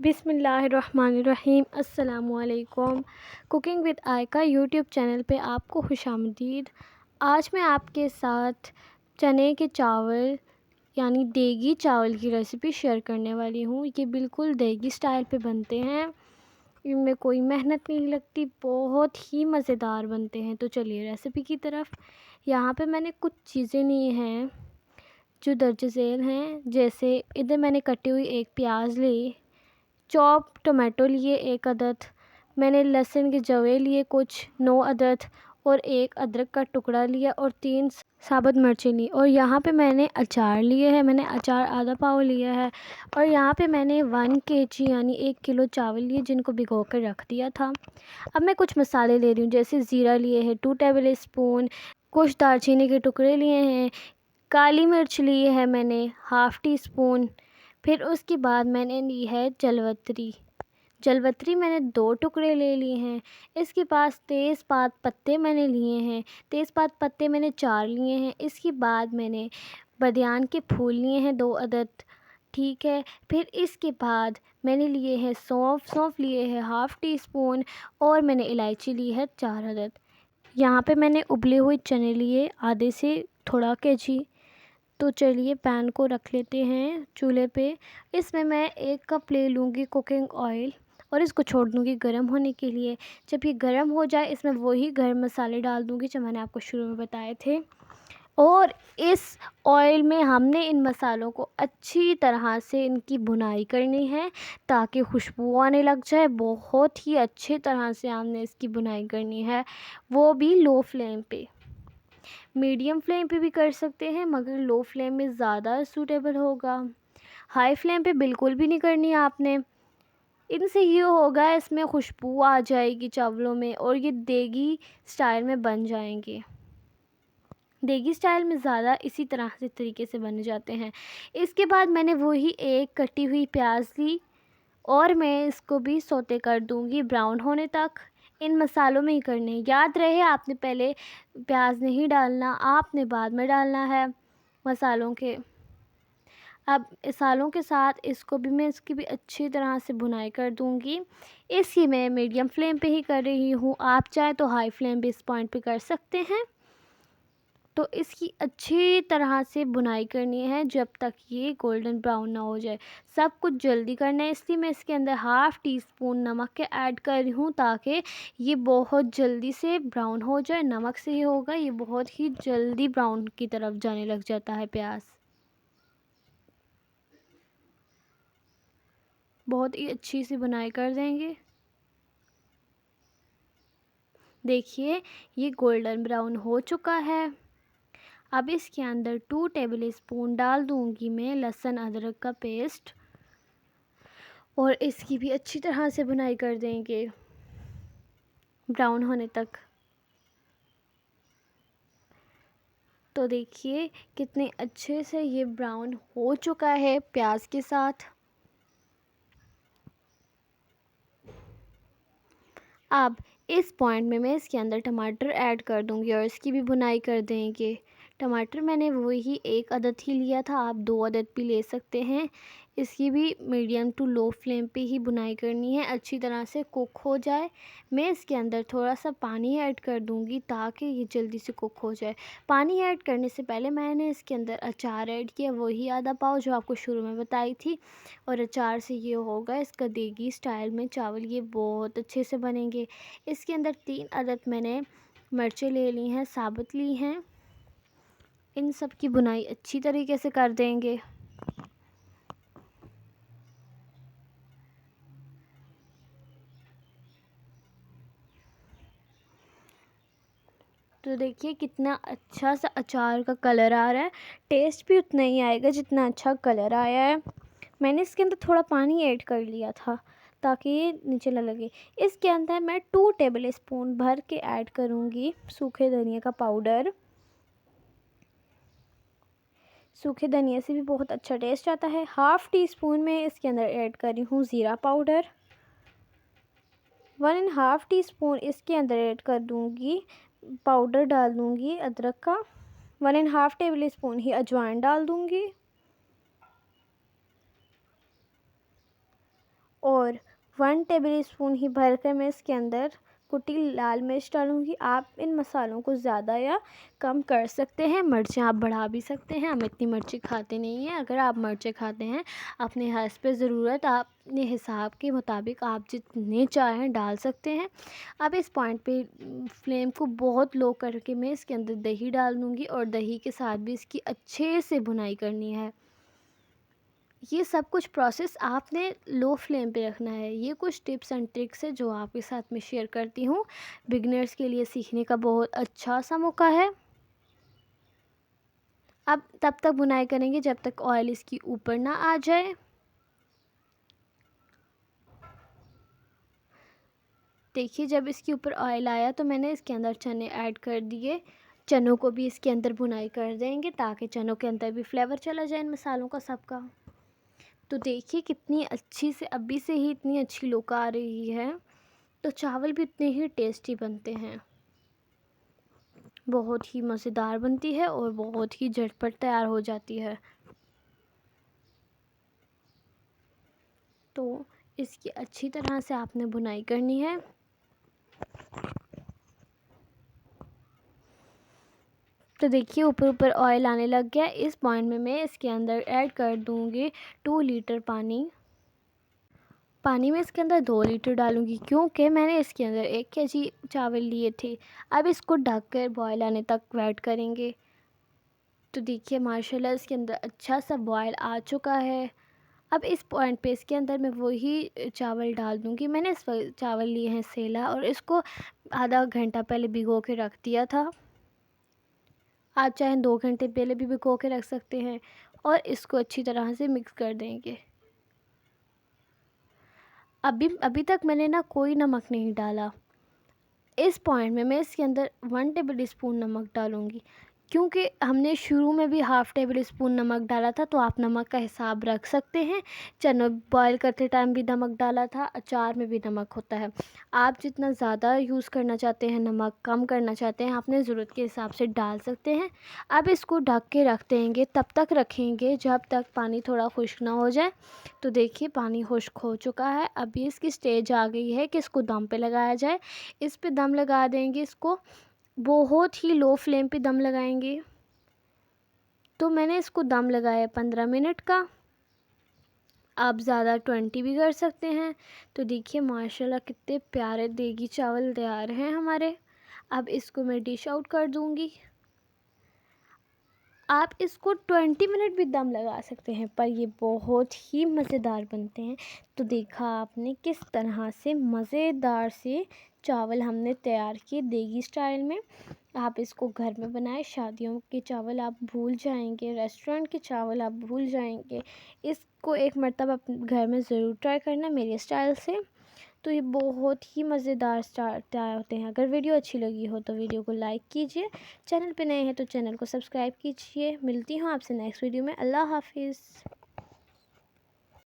बिस्मिल्लाहिर्रहमानिर्रहीम। अस्सलामुअलैकुम। Cooking with आयका YouTube channel पे आपको खुशामदीद। आज मैं आपके साथ चने के चावल यानी देगी चावल की रेसिपी शेयर करने वाली हूँ। ये बिल्कुल देगी स्टाइल पे बनते हैं, इनमें कोई मेहनत नहीं लगती, बहुत ही मज़ेदार बनते हैं। तो चलिए रेसिपी की तरफ। यहाँ पे मैंने कुछ चीज़ें ली हैं जो दर्ज झेल हैं। जैसे इधर मैंने कटी हुई एक प्याज ली, चॉप टमाटो लिए 1 अदद, मैंने लहसुन के जवे लिए कुछ 9 अदद, और 1 अदरक का टुकड़ा लिया, और 3 साबुत मिर्चें ली। और यहाँ पे मैंने अचार लिए है, मैंने अचार आधा पाव लिया है। और यहाँ पे मैंने 1 kg यानी 1 किलो चावल लिए जिनको भिगो कर रख दिया था। अब मैं कुछ मसाले ले रही हूँ। जैसे ज़ीरा लिए है 2 टेबल स्पून, कुछ दालचीनी के टुकड़े लिए हैं, काली मिर्च ली है मैंने ½ टी स्पून। फिर उसके बाद मैंने ली है जलवत्री मैंने 2 टुकड़े ले लिए हैं। इसके पास तेज़पात पत्ते मैंने लिए हैं, तेज़पात पत्ते मैंने 4 लिए हैं। इसके बाद मैंने बदियान के फूल लिए हैं 2 अदद, ठीक है। फिर इसके बाद मैंने लिए हैं सौंफ लिए हैं ½ टी स्पून, और मैंने इलायची ली है 4 अदद। यहाँ पे मैंने उबले हुए चने लिए आधे से थोड़ा kg। तो चलिए पैन को रख लेते हैं चूल्हे पे। इसमें मैं 1 कप ले लूँगी कुकिंग ऑयल, और इसको छोड़ दूँगी गर्म होने के लिए। जब ये गर्म हो जाए इसमें वही गर्म मसाले डाल दूँगी जो मैंने आपको शुरू में बताए थे। और इस ऑयल में हमने इन मसालों को अच्छी तरह से इनकी भुनाई करनी है ताकि खुशबू आने लग जाए। बहुत ही अच्छी तरह से हमने इसकी भुनाई करनी है, वो भी लो फ्लेम पे। मीडियम फ्लेम पे भी कर सकते हैं मगर लो फ्लेम में ज़्यादा सूटेबल होगा। हाई फ्लेम पे बिल्कुल भी नहीं करनी है आपने। इनसे ये होगा, इसमें खुशबू आ जाएगी चावलों में, और ये देगी स्टाइल में बन जाएंगे। देगी स्टाइल में ज़्यादा इसी तरह से तरीके से बन जाते हैं। इसके बाद मैंने वही एक कटी हुई प्याज ली, और मैं इसको भी सौते कर दूंगी ब्राउन होने तक। इन मसालों में ही करने, याद रहे आपने पहले प्याज नहीं डालना, आपने बाद में डालना है मसालों के। अब मसालों के साथ इसको भी मैं इसकी भी अच्छी तरह से भुनाई कर दूंगी। इसकी मैं मीडियम फ्लेम पे ही कर रही हूँ, आप चाहे तो हाई फ्लेम भी इस पॉइंट पे कर सकते हैं। तो इसकी अच्छी तरह से भुनाई करनी है जब तक ये गोल्डन ब्राउन ना हो जाए। सब कुछ जल्दी करना है, इसलिए मैं इसके अंदर ½ टी स्पून नमक के ऐड कर रही हूँ ताकि ये बहुत जल्दी से ब्राउन हो जाए। नमक से ही होगा, ये बहुत ही जल्दी ब्राउन की तरफ जाने लग जाता है प्याज। बहुत ही अच्छी सी भुनाई कर देंगे। देखिए ये गोल्डन ब्राउन हो चुका है। अब इसके अंदर 2 टेबल स्पून डाल दूंगी मैं लहसुन अदरक का पेस्ट, और इसकी भी अच्छी तरह से भुनाई कर देंगे ब्राउन होने तक। तो देखिए कितने अच्छे से ये ब्राउन हो चुका है प्याज के साथ। अब इस पॉइंट में मैं इसके अंदर टमाटर ऐड कर दूंगी और इसकी भी भुनाई कर देंगे। टमाटर मैंने वही 1 अदद ही लिया था, आप 2 अदद भी ले सकते हैं। इसकी भी मीडियम टू लो फ्लेम पे ही भुनाई करनी है, अच्छी तरह से कुक हो जाए। मैं इसके अंदर थोड़ा सा पानी ऐड कर दूंगी ताकि ये जल्दी से कुक हो जाए। पानी ऐड करने से पहले मैंने इसके अंदर अचार ऐड किया, वही आधा पाव जो आपको शुरू में बताई थी। और अचार से ये होगा इसका देगी स्टाइल में चावल, ये बहुत अच्छे से बनेंगे। इसके अंदर 3 अदद मैंने मिर्चें ले ली हैं, साबुत ली हैं। इन सब की भुनाई अच्छी तरीके से कर देंगे। तो देखिए कितना अच्छा सा अचार का कलर आ रहा है, टेस्ट भी उतना ही आएगा जितना अच्छा कलर आया है। मैंने इसके अंदर थोड़ा पानी ऐड कर लिया था ताकि ये नीचे न लगे। इसके अंदर मैं 2 टेबल स्पून भर के ऐड करूँगी सूखे धनिया का पाउडर। सूखे धनिया से भी बहुत अच्छा टेस्ट आता है। ½ टी स्पून में इसके अंदर ऐड कर रही हूँ ज़ीरा पाउडर। 1½ टी स्पून इसके अंदर ऐड कर दूँगी पाउडर डाल दूँगी अदरक का। 1½ टेबल स्पून ही अजवाइन डाल दूँगी, 1 टेबल स्पून ही भरकर मैं इसके अंदर कुटी लाल मिर्च डालूँगी। आप इन मसालों को ज़्यादा या कम कर सकते हैं, मिर्चें आप बढ़ा भी सकते हैं। हम इतनी मिर्ची खाते नहीं हैं। अगर आप मिर्चें खाते हैं, अपने हस्ब ज़रूरत अपने हिसाब के मुताबिक आप जितने चाहें डाल सकते हैं। अब इस पॉइंट पे फ्लेम को बहुत लो करके मैं इसके अंदर दही डाल दूँगी और दही के साथ भी इसकी अच्छे से भुनाई करनी है। ये सब कुछ प्रोसेस आपने लो फ्लेम पे रखना है। ये कुछ टिप्स एंड ट्रिक्स है जो आपके साथ मैं शेयर करती हूँ। बिगिनर्स के लिए सीखने का बहुत अच्छा सा मौका है। अब तब तक भुनाई करेंगे जब तक ऑयल इसकी ऊपर ना आ जाए। देखिए, जब इसके ऊपर ऑयल आया तो मैंने इसके अंदर चने ऐड कर दिए। चनों को भी इसके अंदर भुनाई कर देंगे ताकि चनों के अंदर भी फ्लेवर चला जाए इन मसालों का सबका। तो देखिए कितनी अच्छी से अभी से ही इतनी अच्छी लुक आ रही है। तो चावल भी इतने ही टेस्टी बनते हैं, बहुत ही मज़ेदार बनती है और बहुत ही झटपट तैयार हो जाती है। तो इसकी अच्छी तरह से आपने भुनाई करनी है। तो देखिए ऊपर ऊपर ऑयल आने लग गया। इस पॉइंट में मैं इसके अंदर ऐड कर दूँगी 2 लीटर पानी। पानी में इसके अंदर 2 लीटर डालूँगी क्योंकि मैंने इसके अंदर 1 केजी चावल लिए थे। अब इसको ढक कर बॉयल आने तक वेट करेंगे। तो देखिए माशाल्लाह इसके अंदर अच्छा सा बॉयल आ चुका है। अब इस पॉइंट पे इसके अंदर मैं वही चावल डाल दूँगी। मैंने इस चावल लिए हैं सेला और इसको आधा घंटा पहले भिगो के रख दिया था। आप चाहें 2 घंटे पहले भी भिगो के रख सकते हैं और इसको अच्छी तरह से मिक्स कर देंगे। अभी तक मैंने ना कोई नमक नहीं डाला। इस पॉइंट में मैं इसके अंदर 1 टेबल स्पून नमक डालूँगी क्योंकि हमने शुरू में भी हाफ़ टेबल स्पून नमक डाला था, तो आप नमक का हिसाब रख सकते हैं। चने बॉयल करते टाइम भी नमक डाला था, अचार में भी नमक होता है। आप जितना ज़्यादा यूज़ करना चाहते हैं, नमक कम करना चाहते हैं, अपने ज़रूरत के हिसाब से डाल सकते हैं। अब इसको ढक के रख देंगे, तब तक रखेंगे जब तक पानी थोड़ा खुश्क ना हो जाए। तो देखिए पानी खुश्क हो चुका है। अभी इसकी स्टेज आ गई है कि इसको दम पे लगाया जाए। इस पे दम लगा देंगे, इसको बहुत ही लो फ्लेम पे दम लगाएंगे। तो मैंने इसको दम लगाया 15 मिनट का। आप ज़्यादा 20 भी कर सकते हैं। तो देखिए माशाल्लाह कितने प्यारे देगी चावल तैयार हैं हमारे। अब इसको मैं डिश आउट कर दूंगी। आप इसको 20 मिनट भी दम लगा सकते हैं, पर ये बहुत ही मज़ेदार बनते हैं। तो देखा आपने किस तरह से मज़ेदार से चावल हमने तैयार किए देगी स्टाइल में। आप इसको घर में बनाएं। शादियों के चावल आप भूल जाएंगे, रेस्टोरेंट के चावल आप भूल जाएंगे। इसको एक मरतबा अपने घर में ज़रूर ट्राई करना मेरे स्टाइल से। तो ये बहुत ही मज़ेदार तैयार होते हैं। अगर वीडियो अच्छी लगी हो तो वीडियो को लाइक कीजिए। चैनल पे नए हैं तो चैनल को सब्सक्राइब कीजिए। मिलती हूँ आपसे नेक्स्ट वीडियो में। अल्लाह हाफिज़।